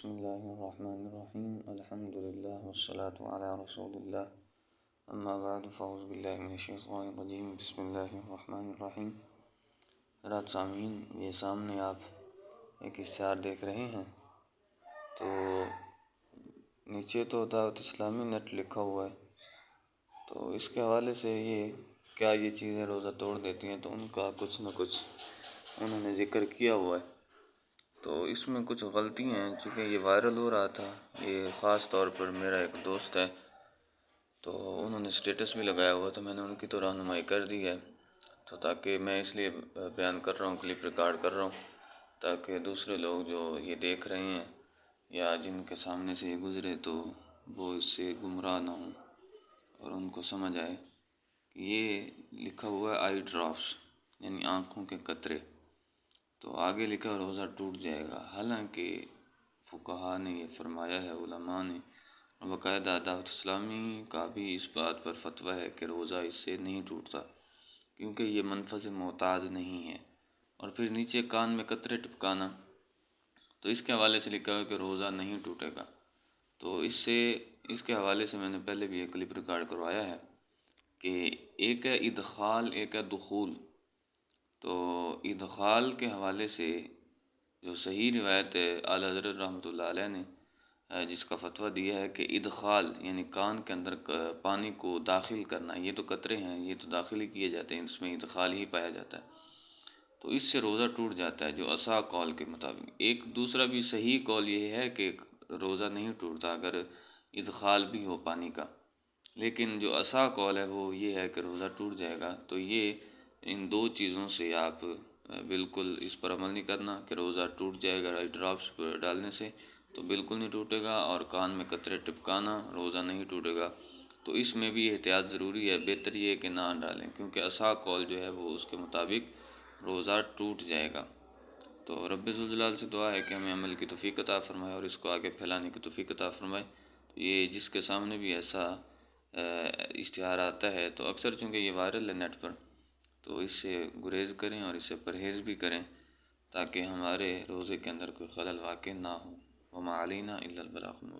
بسم اللہ الرحمن الرحیم الحمد للہ والصلاة علی رسول اللہ اما بعد فاعوذ باللہ من الشیطان الرجیم بسم اللہ الرحمن الرحیم۔ حضرات سامعین، یہ سامنے آپ ایک اشتہار دیکھ رہے ہیں تو نیچے تو دعوت اسلامی نیٹ لکھا ہوا ہے، تو اس کے حوالے سے یہ چیزیں روزہ توڑ دیتی ہیں تو ان کا کچھ نہ کچھ انہوں نے ذکر کیا ہوا ہے۔ تو اس میں کچھ غلطی ہیں، چونکہ یہ وائرل ہو رہا تھا، یہ خاص طور پر میرا ایک دوست ہے تو انہوں نے اسٹیٹس بھی لگایا ہوا تھا، میں نے ان کی تو رہنمائی کر دی ہے، تو تاکہ میں اس لیے بیان کر رہا ہوں، کلپ ریکارڈ کر رہا ہوں تاکہ دوسرے لوگ جو یہ دیکھ رہے ہیں یا جن کے سامنے سے یہ گزرے تو وہ اس سے گمراہ نہ ہوں اور ان کو سمجھ آئے کہ یہ لکھا ہوا ہے آئی ڈراپس یعنی آنکھوں کے قطرے، تو آگے لکھا روزہ ٹوٹ جائے گا۔ حالانکہ فقہاء نے یہ فرمایا ہے، علماء نے، باقاعدہ دعوت اسلامی کا بھی اس بات پر فتویٰ ہے کہ روزہ اس سے نہیں ٹوٹتا، کیونکہ یہ منفذ معتاد نہیں ہے۔ اور پھر نیچے کان میں قطرے ٹپکانا، تو اس کے حوالے سے لکھا ہے کہ روزہ نہیں ٹوٹے گا۔ تو اس کے حوالے سے میں نے پہلے بھی ایک کلپ ریکارڈ کروایا ہے کہ ایک ہے ادخال، ایک ہے دخول۔ تو ادخال کے حوالے سے جو صحیح روایت ہے اعلیٰ حضرت رحمۃ اللہ علیہ نے جس کا فتویٰ دیا ہے کہ ادخال یعنی کان کے اندر پانی کو داخل کرنا، یہ تو قطرے ہیں، یہ تو داخل ہی کیے جاتے ہیں، اس میں ادخال ہی پایا جاتا ہے، تو اس سے روزہ ٹوٹ جاتا ہے جو اصح قول کے مطابق۔ ایک دوسرا بھی صحیح قول یہ ہے کہ روزہ نہیں ٹوٹتا اگر ادخال بھی ہو پانی کا، لیکن جو اصح قول ہے وہ یہ ہے کہ روزہ ٹوٹ جائے گا۔ تو یہ ان دو چیزوں سے آپ بالکل اس پر عمل نہیں کرنا کہ روزہ ٹوٹ جائے گا آئی ڈراپس ڈالنے سے، تو بالکل نہیں ٹوٹے گا، اور کان میں قطرے ٹپکانا روزہ نہیں ٹوٹے گا۔ تو اس میں بھی احتیاط ضروری ہے، بہتر یہ ہے کہ نہ ڈالیں، کیونکہ اصح قول جو ہے وہ اس کے مطابق روزہ ٹوٹ جائے گا۔ تو رب ذوالجلال سے دعا ہے کہ ہمیں عمل کی توفیق عطا فرمائے اور اس کو آگے پھیلانے کی توفیق عطا فرمائے۔ یہ جس کے سامنے بھی ایسا اشتہار آتا ہے تو اکثر چونکہ یہ وائرل ہے نیٹ پر، تو اس سے گریز کریں اور اس سے پرہیز بھی کریں تاکہ ہمارے روزے کے اندر کوئی خلل واقع نہ ہو۔ وما علینا الا البلاغ المبین۔